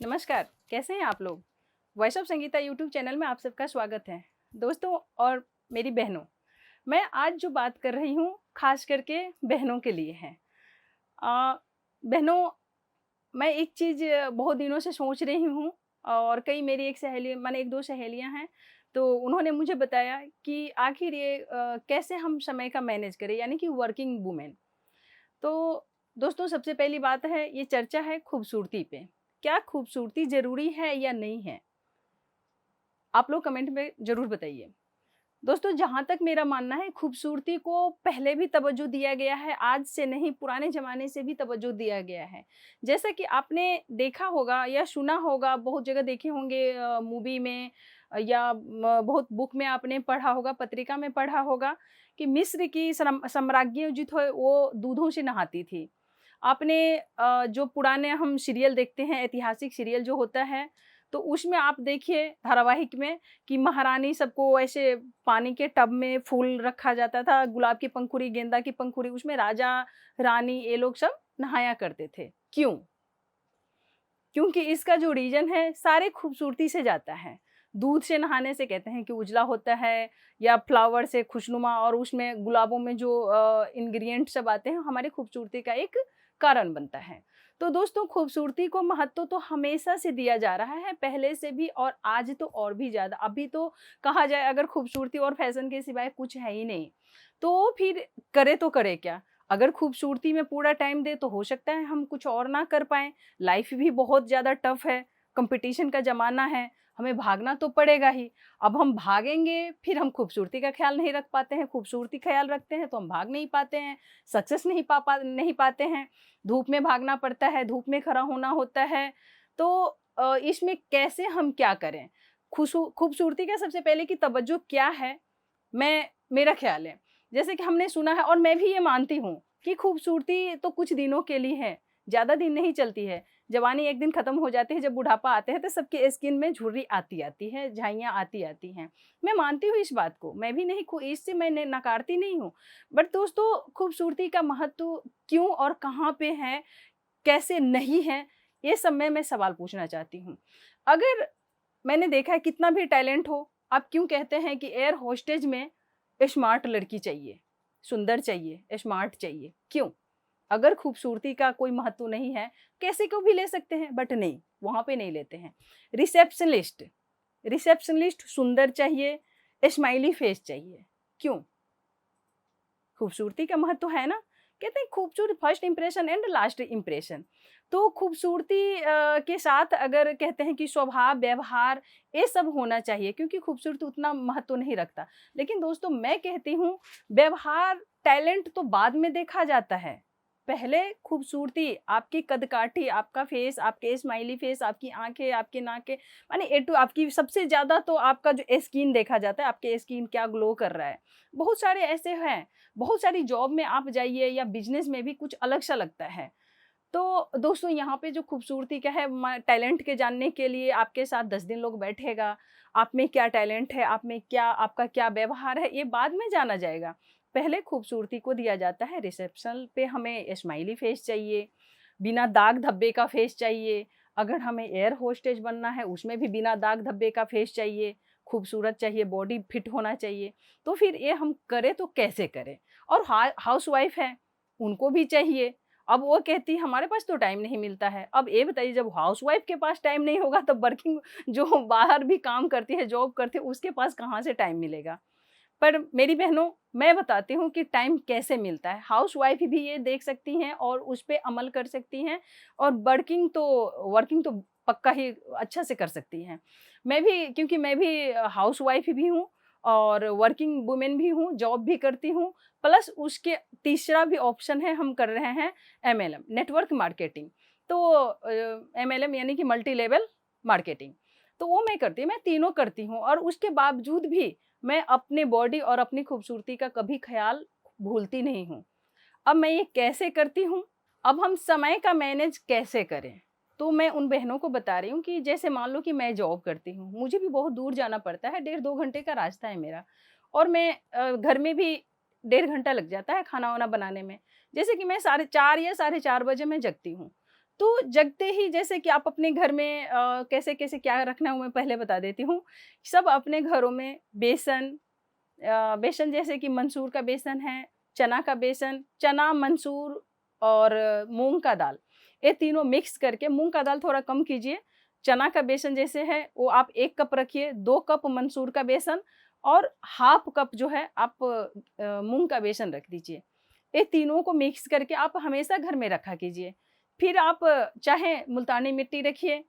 नमस्कार, कैसे हैं आप लोग? Voice of Sangeeta YouTube channel में आप सबका स्वागत है। दोस्तों और मेरी बहनों, मैं आज जो बात कर रही हूँ, ख़ास करके बहनों के लिए है। बहनों, मैं एक चीज़ बहुत दिनों से सोच रही हूँ और कई मेरी एक सहेली माने 1-2 सहेलियाँ हैं, तो उन्होंने मुझे बताया कि आखिर ये कैसे हम समय का मैनेज करें, यानी कि वर्किंग वूमेन। तो दोस्तों सबसे पहली बात है, ये चर्चा है खूबसूरती पे। क्या खूबसूरती ज़रूरी है या नहीं है? आप लोग कमेंट में ज़रूर बताइए। दोस्तों जहाँ तक मेरा मानना है, खूबसूरती को पहले भी तवज्जो दिया गया है, आज से नहीं पुराने ज़माने से भी तवज्जो दिया गया है। जैसा कि आपने देखा होगा या सुना होगा, बहुत जगह देखे होंगे मूवी में या बहुत बुक में आपने पढ़ा होगा, पत्रिका में पढ़ा होगा कि मिस्र की साम्राज्ञी जो थे वो दूधों से नहाती थी। आपने जो पुराने हम सीरियल देखते हैं, ऐतिहासिक सीरियल जो होता है, तो उसमें आप देखिए धारावाहिक में कि महारानी सबको ऐसे पानी के टब में फूल रखा जाता था, गुलाब की पंखुड़ी, गेंदा की पंखुड़ी, उसमें राजा-रानी ये लोग सब नहाया करते थे। क्यों? क्योंकि इसका जो रीज़न है सारे खूबसूरती से जाता है। दूध से नहाने से कहते हैं कि उजला होता है या फ्लावर से खुशनुमा और उसमें गुलाबों में जो इंग्रीडिएंट सब आते हैं हमारी खूबसूरती का एक कारण बनता है। तो दोस्तों खूबसूरती को महत्व तो हमेशा से दिया जा रहा है, पहले से भी और आज तो और भी ज़्यादा। अभी तो कहा जाए अगर खूबसूरती और फैशन के सिवाय कुछ है ही नहीं, तो फिर करे तो करे क्या? अगर खूबसूरती में पूरा टाइम दें तो हो सकता है हम कुछ और ना कर पाएँ। लाइफ भी बहुत ज़्यादा टफ है, कंपटीशन का ज़माना है, हमें भागना तो पड़ेगा ही। अब हम भागेंगे, फिर हम खूबसूरती का ख़्याल नहीं रख पाते हैं, खूबसूरती ख़्याल रखते हैं तो हम भाग नहीं पाते हैं, सक्सेस नहीं पाते हैं। धूप में भागना पड़ता है, धूप में खड़ा होना होता है। तो इसमें कैसे हम क्या करें? खूबसूरती का सबसे पहले कि तवज्जो क्या है, मेरा ख़्याल है। जैसे कि हमने सुना है और मैं भी ये मानती हूँ कि खूबसूरती तो कुछ दिनों के लिए है, ज़्यादा दिन नहीं चलती है। जवानी एक दिन खत्म हो जाती है, जब बुढ़ापा आते हैं तो सबकी स्किन में झुर्री आती है, झाइयाँ आती हैं। मैं मानती हूँ इस बात को, मैं भी नहीं खु इससे मैं नकारती नहीं हूँ। बट दोस्तों खूबसूरती का महत्व क्यों और कहाँ पे है, कैसे नहीं है, ये सब मैं सवाल पूछना चाहती हूँ। अगर मैंने देखा है कितना भी टैलेंट हो, आप क्यों कहते हैं कि एयर होस्टेज में स्मार्ट लड़की चाहिए, सुंदर चाहिए, स्मार्ट चाहिए, क्यों? अगर खूबसूरती का कोई महत्व नहीं है, कैसे को भी ले सकते हैं, बट नहीं, वहाँ पे नहीं लेते हैं। रिसेप्शनिस्ट रिसेप्शनिस्ट सुंदर चाहिए, स्माइली फेस चाहिए, क्यों? खूबसूरती का महत्व है ना। कहते हैं खूबसूरत first impression and last impression. तो खूबसूरती के साथ अगर कहते हैं कि स्वभाव व्यवहार ये सब होना चाहिए, क्योंकि खूबसूरती उतना महत्व नहीं रखता। लेकिन दोस्तों मैं कहती हूँ व्यवहार टैलेंट तो बाद में देखा जाता है, पहले खूबसूरती आपकी कदकाठी, आपका फेस, आपके स्माइली फेस, आपकी आंखें, आपकी नाकें, माने ए टू आपकी सबसे ज़्यादा तो आपका जो स्किन देखा जाता है, आपके स्किन क्या ग्लो कर रहा है। बहुत सारे ऐसे हैं, बहुत सारी जॉब में आप जाइए या बिज़नेस में भी कुछ अलग-सा लगता है। तो दोस्तों यहाँ पे जो खूबसूरती क्या है टैलेंट के जानने के लिए आपके साथ 10 दिन लोग बैठेगा, आप में क्या टैलेंट है, आप में क्या आपका क्या व्यवहार है, ये बाद में जाना जाएगा। पहले खूबसूरती को दिया जाता है, रिसेप्शन पे हमें स्माइली फेस चाहिए, बिना दाग धब्बे का फेस चाहिए। अगर हमें एयर होस्टेज बनना है, उसमें भी बिना दाग धब्बे का फेस चाहिए, खूबसूरत चाहिए, बॉडी फिट होना चाहिए। तो फिर ये हम करें तो कैसे करें? और हाउसवाइफ हैं, उनको भी चाहिए। अब वो कहती हमारे पास तो टाइम नहीं मिलता है। अब ये बताइए जब हाउसवाइफ के पास टाइम नहीं होगा तब वर्किंग जो बाहर भी काम करती है, जॉब करती है, उसके पास कहाँ से टाइम मिलेगा? पर मेरी बहनों, मैं बताती हूँ कि टाइम कैसे मिलता है। हाउसवाइफ भी ये देख सकती हैं और उस पे अमल कर सकती हैं और वर्किंग तो पक्का ही अच्छा से कर सकती हैं। मैं भी क्योंकि मैं भी हाउसवाइफ भी हूँ और वर्किंग वुमन भी हूँ, जॉब भी करती हूँ, प्लस उसके तीसरा भी ऑप्शन है हम कर रहे हैं एमएलएम, नेटवर्क मार्केटिंग। तो एमएलएम यानी कि मल्टी लेवल मार्केटिंग। तो वो मैं करती हूँ, मैं तीनों करती हूँ और उसके बावजूद भी मैं अपने बॉडी और अपनी खूबसूरती का कभी ख़्याल भूलती नहीं हूँ। अब मैं ये कैसे करती हूँ? अब हम समय का मैनेज कैसे करें? तो मैं उन बहनों को बता रही हूँ कि जैसे मान लो कि मैं जॉब करती हूँ, मुझे भी बहुत दूर जाना पड़ता है, 1.5-2 घंटे का रास्ता है मेरा और मैं घर में भी 1.5 घंटा लग जाता है खाना-वाना बनाने में। जैसे कि मैं साढ़े 4 या साढ़े 4 बजे मैं जगती हूँ। तो जगते ही जैसे कि आप अपने घर में कैसे-कैसे क्या रखना है वो मैं पहले बता देती हूँ। सब अपने घरों में बेसन, बेसन जैसे कि मंसूर का बेसन है, चना का बेसन, चना, मंसूर और मूँग का दाल, ये तीनों मिक्स करके मूँग का दाल थोड़ा कम कीजिए, चना का बेसन जैसे है वो आप 1 कप रखिए, 2 कप मंसूर का बेसन और हाफ कप जो है आप मूँग का बेसन रख दीजिए। ये तीनों को मिक्स करके आप हमेशा घर में रखा कीजिए। फिर आप चाहे मुल्तानी मिट्टी रखिए,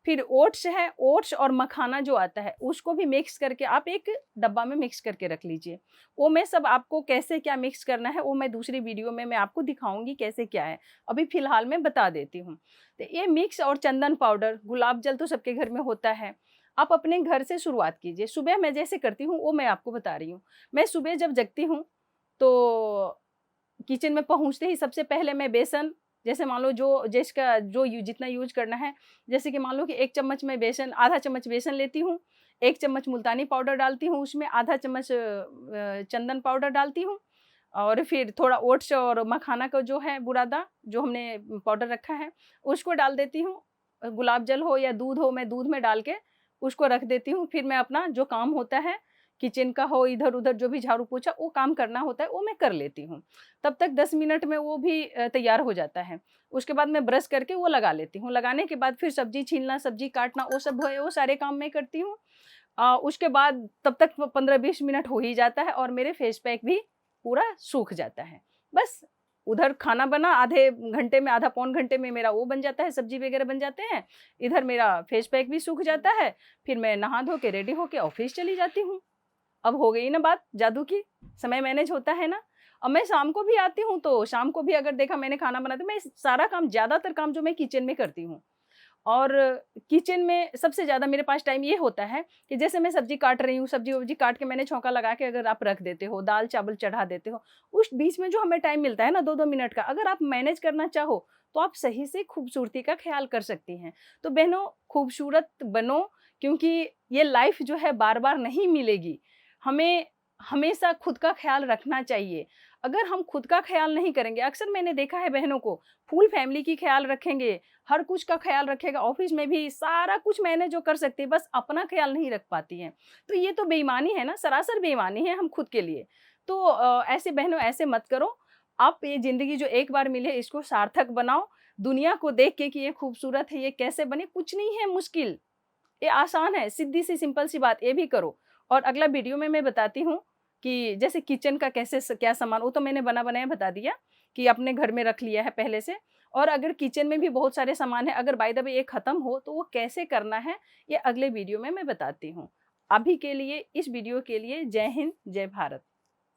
फिर ओट्स है, ओट्स और मखाना जो आता है उसको भी मिक्स करके आप एक डब्बा में मिक्स करके रख लीजिए। वो मैं सब आपको कैसे क्या मिक्स करना है वो मैं दूसरी वीडियो में मैं आपको दिखाऊँगी कैसे क्या है। अभी फ़िलहाल मैं बता देती हूँ। तो ये मिक्स और चंदन पाउडर, गुलाब जल तो सबके घर में होता है। आप अपने घर से शुरुआत कीजिए। सुबह मैं जैसे करती हूँ वो मैं आपको बता रही हूँ। मैं सुबह जब जगती हूँ तो किचन में पहुँचते ही सबसे पहले मैं बेसन, जैसे मान लो जो जिसका जो जितना यूज़ करना है, जैसे कि मान लो कि 1 चम्मच मैं बेसन, आधा चम्मच बेसन लेती हूँ, 1 चम्मच मुल्तानी पाउडर डालती हूँ उसमें, आधा चम्मच चंदन पाउडर डालती हूँ और फिर थोड़ा ओट्स और मखाना का जो है बुरादा, जो हमने पाउडर रखा है, उसको डाल देती हूँ। गुलाब जल हो या दूध हो, मैं दूध में डाल के उसको रख देती हूँ। फिर मैं अपना जो काम होता है, किचन का हो, इधर-उधर जो भी झाड़ू-पोछा वो काम करना होता है, वो मैं कर लेती हूँ। तब तक 10 मिनट में वो भी तैयार हो जाता है। उसके बाद मैं ब्रश करके वो लगा लेती हूँ। लगाने के बाद फिर सब्ज़ी छीलना, सब्ज़ी काटना वो सब है, वो सारे काम मैं करती हूँ। उसके बाद तब तक 15-20 मिनट हो ही जाता है और मेरे फेस पैक भी पूरा सूख जाता है। बस उधर खाना बना आधे घंटे में, आधा पौन घंटे में मेरा वो बन जाता है, सब्ज़ी वगैरह बन जाते हैं। इधर मेरा फेस पैक भी सूख जाता है। फिर मैं नहा धो के रेडी होके ऑफ़िस चली जाती हूँ। अब हो गई ना बात जादू की, समय मैनेज होता है ना। अब मैं शाम को भी आती हूँ तो शाम को भी अगर देखा मैंने खाना बना तो मैं सारा काम, ज़्यादातर काम जो मैं किचन में करती हूँ। और किचन में सबसे ज़्यादा मेरे पास टाइम ये होता है कि जैसे मैं सब्ज़ी काट रही हूँ, सब्ज़ी-वब्ज़ी काट के मैंने छौंका लगा के अगर आप रख देते हो, दाल-चावल चढ़ा देते हो, उस बीच में जो हमें टाइम मिलता है ना 2-2 मिनट का, अगर आप मैनेज करना चाहो, तो आप सही से खूबसूरती का ख़्याल कर सकती हैं। तो बहनों, खूबसूरत बनो, क्योंकि ये लाइफ़ जो है बार-बार नहीं मिलेगी। हमें हमेशा खुद का ख़्याल रखना चाहिए। अगर हम खुद का ख़्याल नहीं करेंगे, अक्सर मैंने देखा है बहनों को, फुल फैमिली की ख़्याल रखेंगे, हर कुछ का ख़्याल रखेगा, ऑफ़िस में भी सारा कुछ मैनेज जो कर सकती है, बस अपना ख़्याल नहीं रख पाती हैं। तो ये तो बेईमानी है ना, सरासर बेईमानी है हम खुद के लिए। तो ऐसे बहनों ऐसे मत करो। आप ये ज़िंदगी जो एक बार मिली है इसको सार्थक बनाओ। दुनिया को देख के कि ये खूबसूरत है, ये कैसे बनी, कुछ नहीं है मुश्किल। ये आसान है, सीधी-सी सिंपल सी बात, ये भी करो। और अगला वीडियो में मैं बताती हूँ कि जैसे किचन का कैसे क्या सामान, वो तो मैंने बना-बनाया बता दिया कि अपने घर में रख लिया है पहले से। और अगर किचन में भी बहुत सारे सामान हैं, अगर बाय द वे ये खत्म हो तो वो कैसे करना है, ये अगले वीडियो में मैं बताती हूँ। अभी के लिए इस वीडियो के लिए जय हिंद, जय भारत।